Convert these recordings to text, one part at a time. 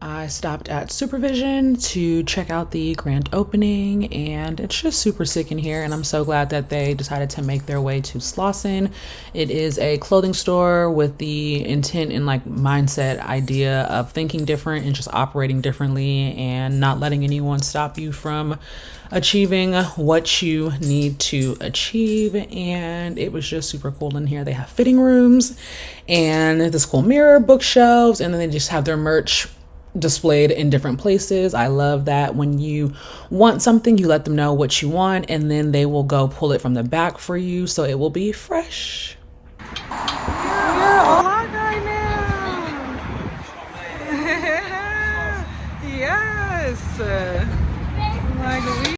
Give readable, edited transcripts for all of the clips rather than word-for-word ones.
I stopped at Supervsn to check out the grand opening, and it's just super sick in here. And I'm so glad that they decided to make their way to Slauson. It is a clothing store with the intent and like mindset idea of thinking different and just operating differently and not letting anyone stop you from achieving what you need to achieve. And it was just super cool in here. They have fitting rooms and this cool mirror, bookshelves, and then they just have their merch displayed in different places. I love that when you want something, you let them know what you want, and then they will go pull it from the back for you, so it will be fresh. Yeah, hot right now. Yes. Like we.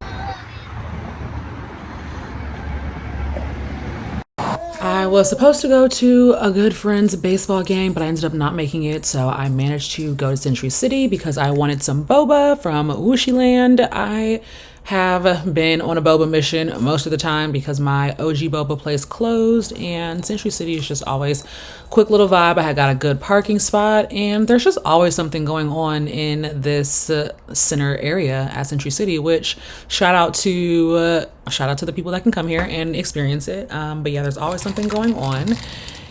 I was supposed to go to a good friend's baseball game, but I ended up not making it, so I managed to go to Century City because I wanted some boba from Wushiland. I have been on a boba mission most of the time because my OG boba place closed, and Century City is just always quick little vibe. I had got a good parking spot, and there's just always something going on in this center area at Century City, which shout out to the people that can come here and experience it. But yeah, there's always something going on.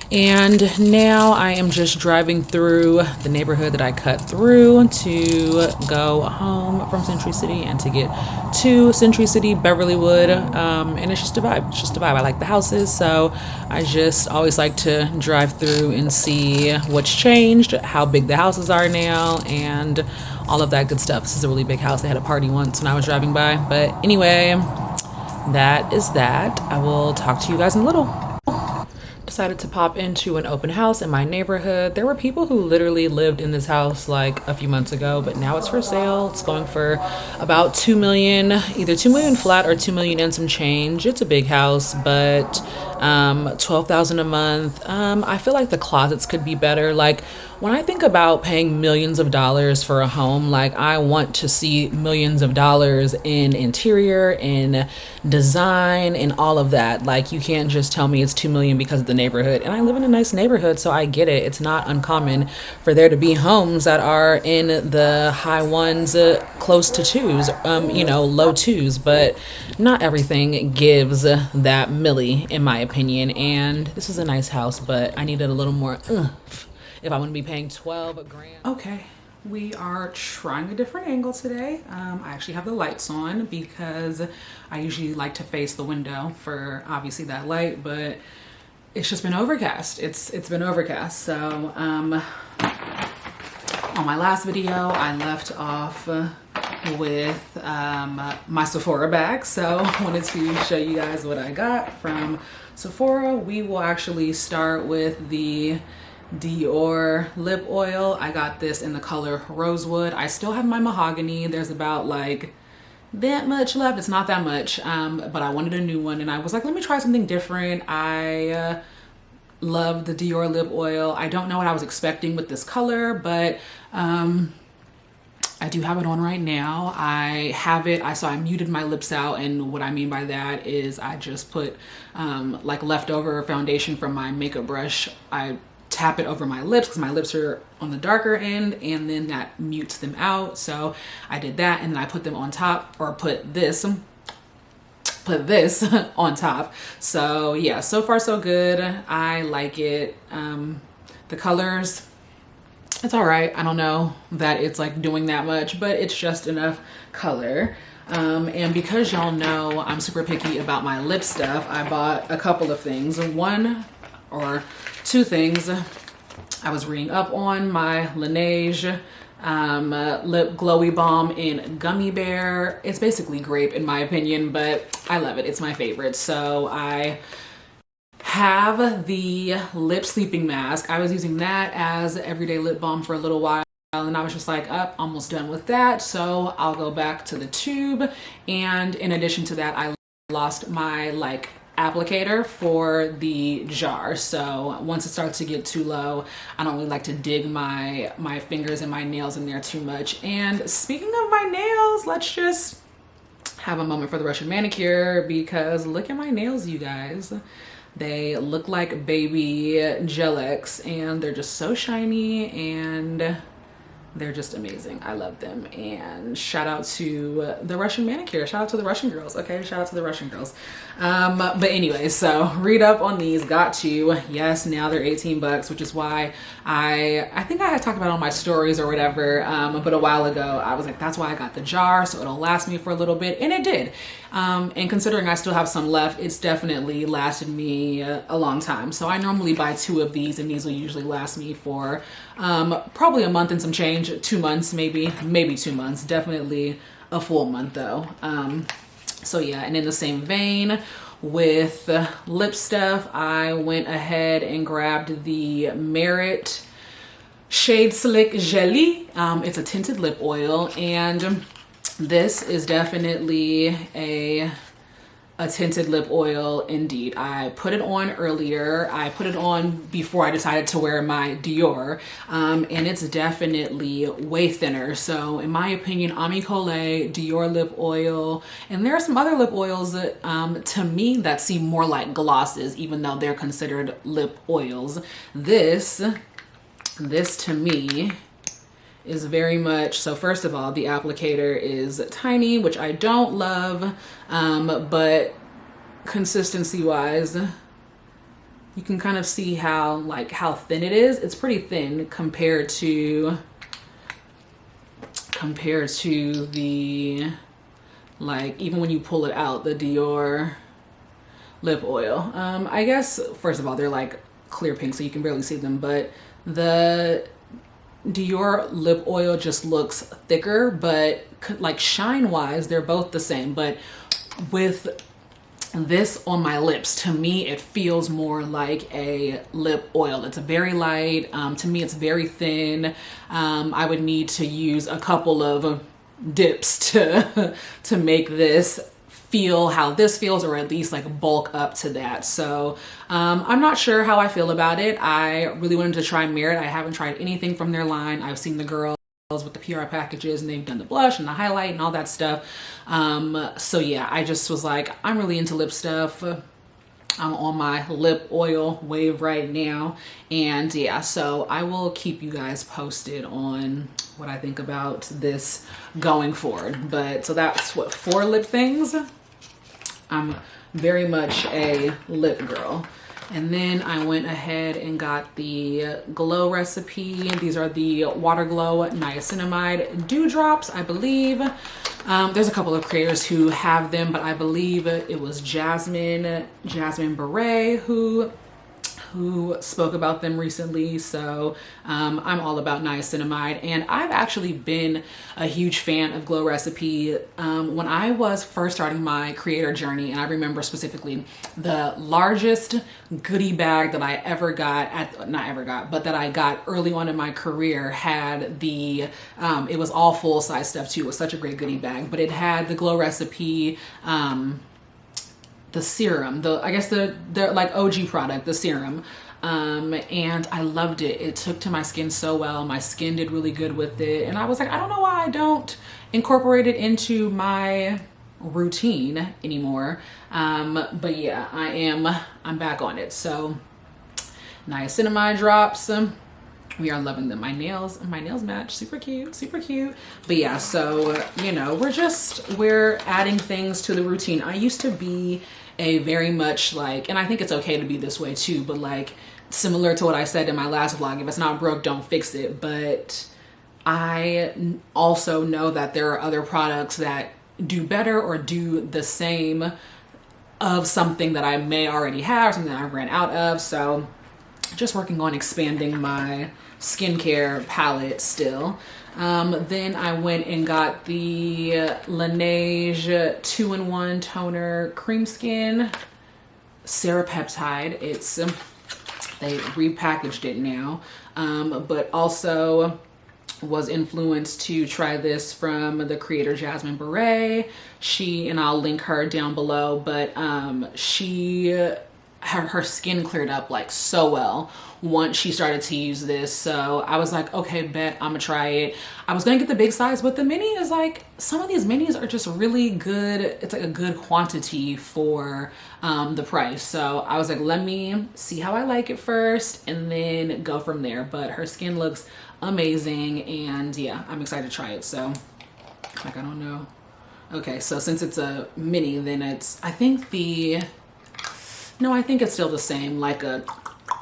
And now I am just driving through the neighborhood that I cut through to go home from Century City and to get to Century City, Beverlywood. And it's just a vibe. It's just a vibe. I like the houses, so I just always like to drive through and see what's changed, how big the houses are now, and all of that good stuff. This is a really big house. They had a party once when I was driving by. But anyway, that is that. I will talk to you guys in a little. Decided to pop into an open house in my neighborhood. There were people who literally lived in this house like a few months ago, but now it's for sale. It's going for about 2 million, either 2 million flat or 2 million and some change. It's a big house, but 12,000 a month. I feel like the closets could be better. Like when I think about paying millions of dollars for a home, like I want to see millions of dollars in interior, in design, and all of that. Like you can't just tell me it's 2 million because of the neighborhood. And I live in a nice neighborhood, so I get it. It's not uncommon for there to be homes that are in the high ones, close to twos, low twos, but not everything gives that milli, in my opinion. And this is a nice house, but I needed a little more if I want to be paying 12 grand. Okay, we are trying a different angle today. I actually have the lights on because I usually like to face the window for obviously that light, but it's just been overcast. It's been overcast. So on my last video, I left off with my Sephora bag. So I wanted to show you guys what I got from Sephora. We will actually start with the Dior lip oil. I got this in the color Rosewood. I still have my mahogany. There's about like that much left. It's not that much, but I wanted a new one, and I was like, let me try something different. I love the Dior lip oil. I don't know what I was expecting with this color, but I do have it on right now. I have it. I muted my lips out, and what I mean by that is I just put like leftover foundation from my makeup brush. I tap it over my lips because my lips are on the darker end, and then that mutes them out. So I did that, and then I put them on top, or put this on top. So yeah, so far so good. I like it. The colors, it's all right. I don't know that it's like doing that much, but it's just enough color. And because y'all know I'm super picky about my lip stuff, I bought a couple of things. One or two things. I was reading up on my Laneige lip glowy balm in gummy bear. It's basically grape in my opinion, but I love it. It's my favorite. So I have the lip sleeping mask. I was using that as everyday lip balm for a little while, and I was just like, almost done with that, so I'll go back to the tube. And in addition to that, I lost my like applicator for the jar, so once it starts to get too low, I don't really like to dig my fingers and my nails in there too much. And speaking of my nails, let's just have a moment for the Russian manicure, because look at my nails, you guys. They look like baby Gel-X, and they're just so shiny, and They're just amazing. I love them. And shout out to the Russian manicure. Shout out to the Russian girls. Okay, shout out to the Russian girls. But anyway, so read up on these. Got to. Yes, now they're 18 bucks, which is why I think I had talked about it on my stories or whatever. But a while ago, I was like, that's why I got the jar, so it'll last me for a little bit. And it did. And considering I still have some left, it's definitely lasted me a long time. So I normally buy 2 of these, and these will usually last me for probably a month and some change, 2 months, maybe 2 months, definitely a full month though. So yeah, and in the same vein with lip stuff, I went ahead and grabbed the Merit Shade Slick Jelly. It's a tinted lip oil, and this is definitely a tinted lip oil indeed. I put it on earlier. I put it on before I decided to wear my Dior, and it's definitely way thinner. So in my opinion, Ami Collet, Dior lip oil, and there are some other lip oils that to me that seem more like glosses, even though they're considered lip oils. This to me is very much, so first of all, the applicator is tiny, which I don't love, but consistency wise, you can kind of see how thin it is. It's pretty thin compared to the, like, even when you pull it out, the Dior lip oil. I guess, first of all, they're like clear pink, so you can barely see them, but the Dior lip oil just looks thicker, but like shine wise, they're both the same. But with this on my lips, to me, it feels more like a lip oil. It's very light. To me, it's very thin. I would need to use a couple of dips to make this feel how this feels, or at least like bulk up to that. So I'm not sure how I feel about it. I really wanted to try Merit. I haven't tried anything from their line. I've seen the girls with the PR packages, and they've done the blush and the highlight and all that stuff. So yeah, I just was like, I'm really into lip stuff. I'm on my lip oil wave right now. And yeah, so I will keep you guys posted on what I think about this going forward. But so that's what, 4 lip things. I'm very much a lip girl. And then I went ahead and got the Glow Recipe. These are the Water Glow Niacinamide Dewdrops, I believe. There's a couple of creators who have them, but I believe it was Jasmine Beret who spoke about them recently. So I'm all about niacinamide, and I've actually been a huge fan of Glow Recipe when I was first starting my creator journey. And I remember specifically the largest goodie bag that I ever got that I got early on in my career had the it was all full size stuff too. It was such a great goodie bag, but it had the Glow Recipe the serum, I guess the like OG product, the serum. And I loved it. It took to my skin so well. My skin did really good with it. And I was like, I don't know why I don't incorporate it into my routine anymore. But yeah, I'm back on it. So niacinamide drops. We are loving them. My nails match. Super cute, super cute. But yeah, so, you know, we're adding things to the routine. I used to be a very much like, and I think it's okay to be this way too, but like similar to what I said in my last vlog, if it's not broke, don't fix it. But I also know that there are other products that do better or do the same of something that I may already have, something that I ran out of. So just working on expanding my skincare palette still. Then I went and got the Laneige 2-in-1 toner cream skin Serapeptide. It's they repackaged it now, but also was influenced to try this from the creator Jasmine Beret. And I'll link her down below, but her skin cleared up like so well once she started to use this. So I was like, okay, bet I'm gonna try it. I was gonna get the big size, but the mini is like, some of these minis are just really good. It's like a good quantity for the price. So I was like, let me see how I like it first and then go from there. But her skin looks amazing. And yeah, I'm excited to try it. So like, I don't know. Okay, so since it's a mini, then it's, I think it's still the same, like a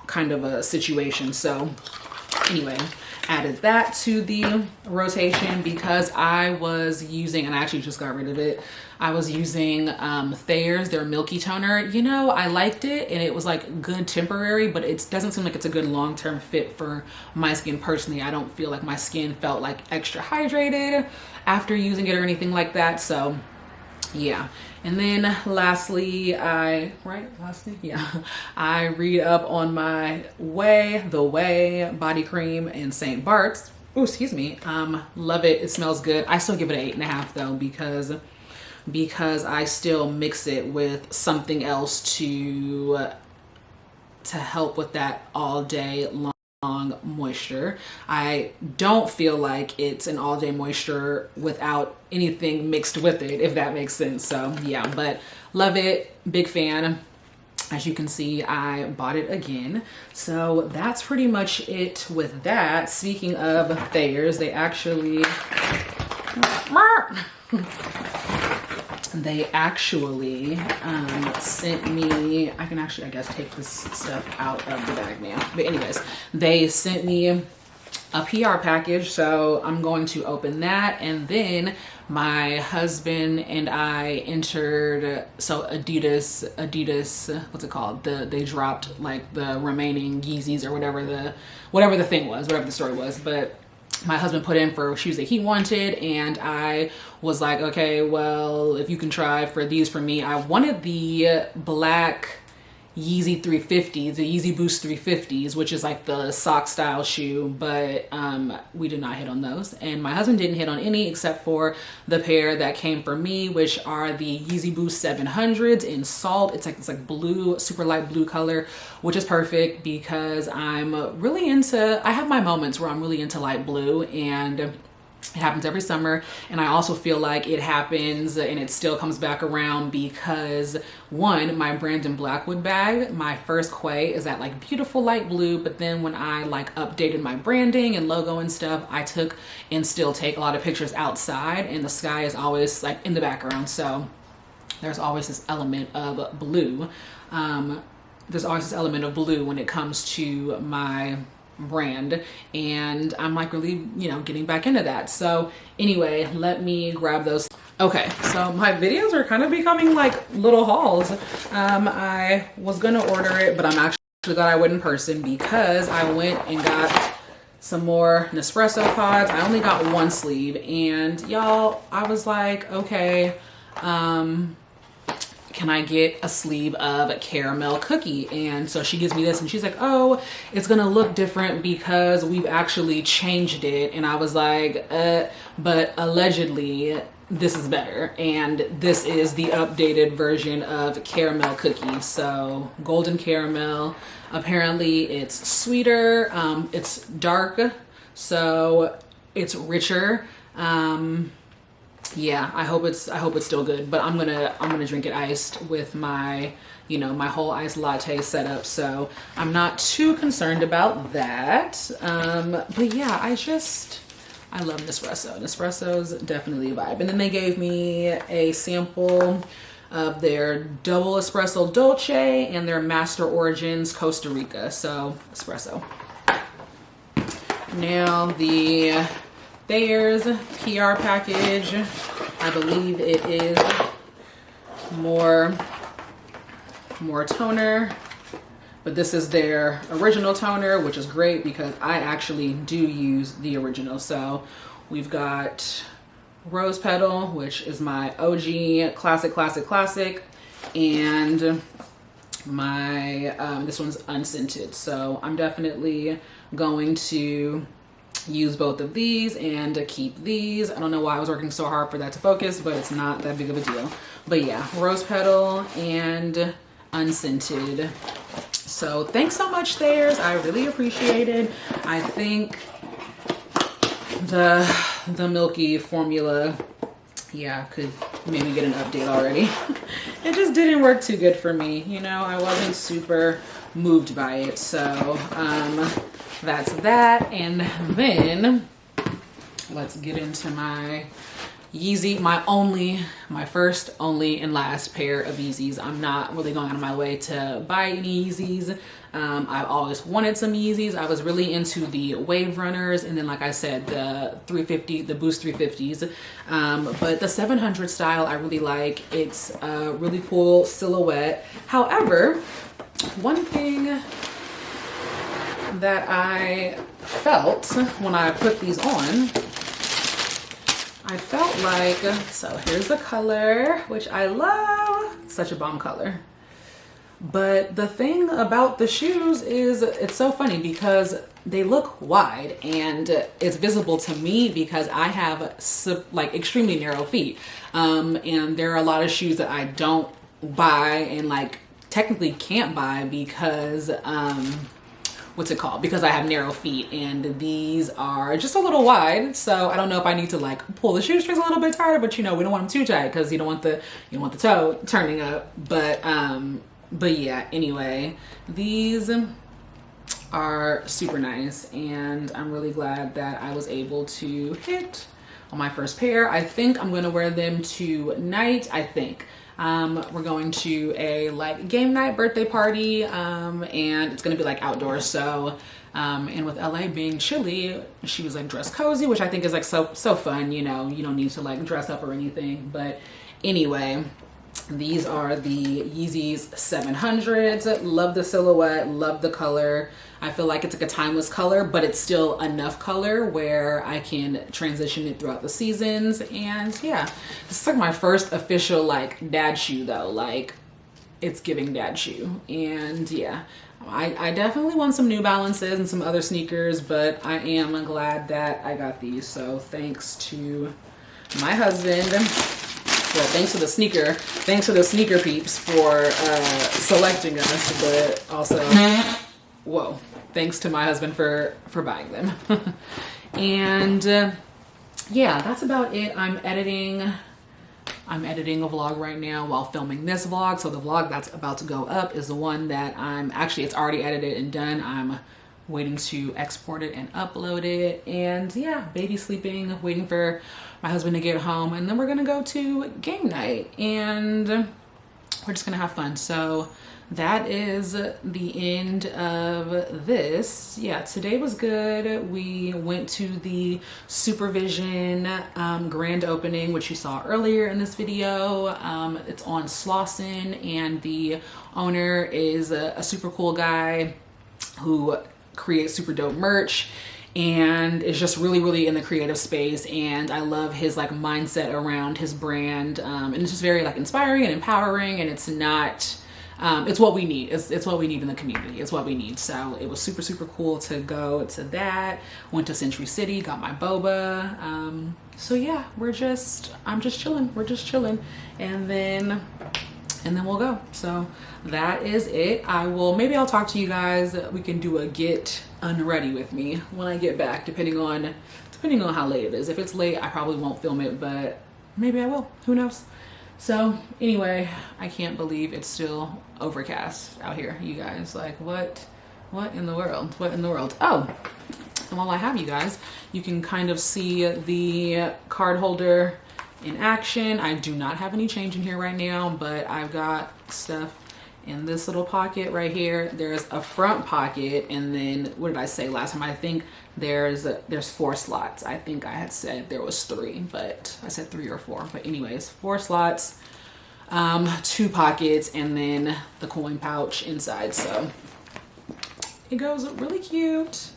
kind of a situation. So anyway, added that to the rotation because I was using, and I actually just got rid of it, I was using Thayer's, their Milky Toner. You know, I liked it and it was like good temporary, but it doesn't seem like it's a good long-term fit for my skin personally. I don't feel like my skin felt like extra hydrated after using it or anything like that. So yeah. And then lastly, I read up on my the Way body cream in St. Bart's. Oh, excuse me. Love it. It smells good. I still give it an 8.5 though, because I still mix it with something else to help with that all day long moisture. I don't feel like it's an all day moisture without anything mixed with it, if that makes sense. So yeah, but love it, big fan. As you can see, I bought it again. So that's pretty much it with that. Speaking of Thayer's, they actually sent me, I can actually, I guess, take this stuff out of the bag now. But anyways, they sent me a PR package. So I'm going to open that. And then my husband and I entered, so Adidas, what's it called? They dropped like the remaining Yeezys or whatever the thing was, whatever the story was. But my husband put in for shoes that he wanted, and I was like, okay, well, if you can try for these for me. I wanted the black Yeezy 350s, the Yeezy Boost 350s, which is like the sock style shoe, but we did not hit on those. And my husband didn't hit on any except for the pair that came for me, which are the Yeezy Boost 700s in salt. It's like blue, super light blue color, which is perfect because I'm really into, I have my moments where I'm really into light blue, and it happens every summer. And I also feel like it happens and it still comes back around because one, my Brandon Blackwood bag, my first Quay is that like beautiful light blue. But then when I like updated my branding and logo and stuff, I took and still take a lot of pictures outside, and the sky is always like in the background. So there's always this element of blue. When it comes to my brand, and I'm like really, getting back into that. So anyway, let me grab those. Okay, so my videos are kind of becoming like little hauls. I was gonna order it, but I'm actually glad I went in person because I went and got some more Nespresso pods. I only got one sleeve, and y'all, I was like, okay, can I get a sleeve of caramel cookie? And so she gives me this and she's like, oh, it's gonna look different because we've actually changed it. And I was like, but allegedly this is better. And this is the updated version of caramel cookie. So golden caramel, apparently it's sweeter, it's dark, so it's richer. Yeah, I hope it's still good, but I'm gonna drink it iced with my, my whole iced latte setup. So I'm not too concerned about that. But yeah, I love Nespresso. Nespresso's definitely a vibe. And then they gave me a sample of their double espresso dolce and their Master Origins Costa Rica. So espresso. Now the Thayer's PR package, I believe it is more toner, but this is their original toner, which is great because I actually do use the original. So we've got Rose Petal, which is my OG classic, and my this one's unscented. So I'm definitely going to use both of these and keep these. I don't know why I was working so hard for that to focus, but it's not that big of a deal. But yeah, Rose Petal and unscented. So thanks so much, Thayer's. I really appreciate it. I think the milky formula, yeah, could maybe get an update already. It just didn't work too good for me. I wasn't super moved by it. So that's that. And then let's get into my Yeezy, my first, only, and last pair of Yeezys. I'm not really going out of my way to buy any Yeezys. I've always wanted some Yeezys. I was really into the Wave Runners, and then like I said, the 350, the Boost 350s. But the 700 style I really like. It's a really cool silhouette. However, one thing that I felt when I put these on, I felt like, so here's the color, which I love, such a bomb color. But the thing about the shoes is it's so funny because they look wide and it's visible to me because I have like extremely narrow feet. And there are a lot of shoes that I don't buy and like technically can't buy because, what's it called? Because I have narrow feet, and these are just a little wide. So I don't know if I need to like pull the shoestrings a little bit tighter, but you know, we don't want them too tight because you don't want the toe turning up. But yeah, anyway, these are super nice, and I'm really glad that I was able to hit on my first pair. I think I'm gonna wear them tonight. I think we're going to a like game night birthday party, and it's gonna be like outdoors. So and with LA being chilly, she was like dress cozy, which I think is like so fun. You know, you don't need to like dress up or anything. But anyway, these are the Yeezys 700s. Love the silhouette, love the color. I feel like it's like a timeless color, but it's still enough color where I can transition it throughout the seasons. And yeah, this is like my first official like dad shoe though. Like it's giving dad shoe. And yeah, I definitely want some New Balances and some other sneakers, but I am glad that I got these. So thanks to my husband. Well, thanks to the sneaker peeps for selecting us, but also, whoa, thanks to my husband for buying them. And yeah, that's about it. I'm editing a vlog right now while filming this vlog. So the vlog that's about to go up is the one that it's already edited and done. I'm waiting to export it and upload it. And yeah, baby sleeping, waiting for my husband to get home, and then we're gonna go to game night and we're just gonna have fun. So that is the end of this. Yeah, today was good. We went to the Supervsn Grand Opening, which you saw earlier in this video. It's on Slauson, and the owner is a super cool guy who creates super dope merch and is just really in the creative space. And I love his like mindset around his brand, and it's just very like inspiring and empowering, and it's not it's what we need. It's what we need in the community. It's what we need. So it was super cool to go to that. Went to Century City, got my boba. So yeah, I'm just chilling. We're just chilling, and then we'll go. So that is it. Maybe I'll talk to you guys. We can do a get unready with me when I get back, depending on how late it is. If it's late, I probably won't film it, but maybe I will. Who knows? So anyway, I can't believe it's still overcast out here, you guys. Like what in the world? What in the world? Oh, and while I have you guys, you can kind of see the card holder in action. I do not have any change in here right now, but I've got stuff in this little pocket right here. There's a front pocket, and then what did I say last time? I think there's 4 slots. I think I had said there was 3, but I said 3 or 4. But anyways, 4 slots, 2 pockets, and then the coin pouch inside. So it goes really cute.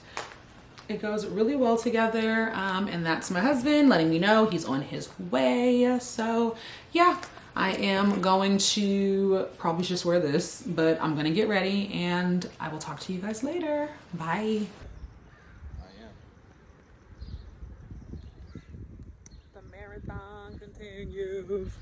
It goes really well together. And that's my husband letting me know he's on his way. So yeah, I am going to probably just wear this, but I'm gonna get ready and I will talk to you guys later. Bye. The marathon continues.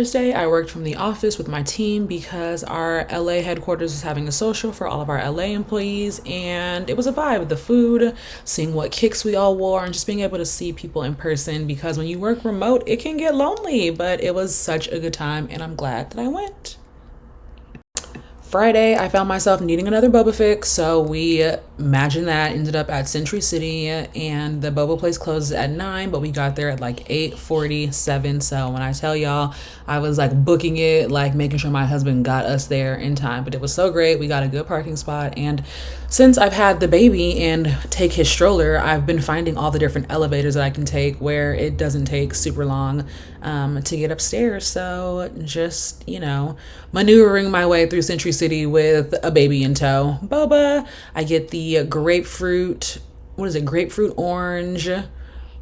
Thursday, I worked from the office with my team because our LA headquarters is having a social for all of our LA employees, and it was a vibe. The food, seeing what kicks we all wore, and just being able to see people in person, because when you work remote, it can get lonely, but it was such a good time, and I'm glad that I went. Friday, I found myself needing another boba fix, so we imagine that ended up at Century City, and the boba place closes at 9, but we got there at like 8:47. So when I tell y'all, I was like booking it, like making sure my husband got us there in time, but it was so great. We got a good parking spot, and since I've had the baby and take his stroller, I've been finding all the different elevators that I can take where it doesn't take super long to get upstairs. So just, maneuvering my way through Century City with a baby in tow. Boba, I get the grapefruit, grapefruit orange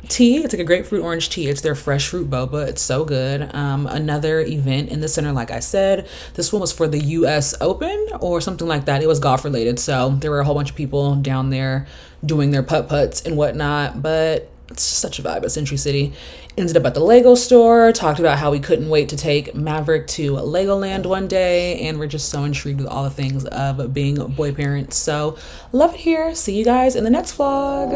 tea. It's like a grapefruit orange tea. It's their fresh fruit boba. It's so good. Another event in the center, like I said, this one was for the US Open or something like that. It was golf related, so there were a whole bunch of people down there doing their putt-putts and whatnot, but it's such a vibe at Century City. Ended up at the Lego store, talked about how we couldn't wait to take Maverick to Legoland one day, and we're just so intrigued with all the things of being boy parents. So love it here. See you guys in the next vlog.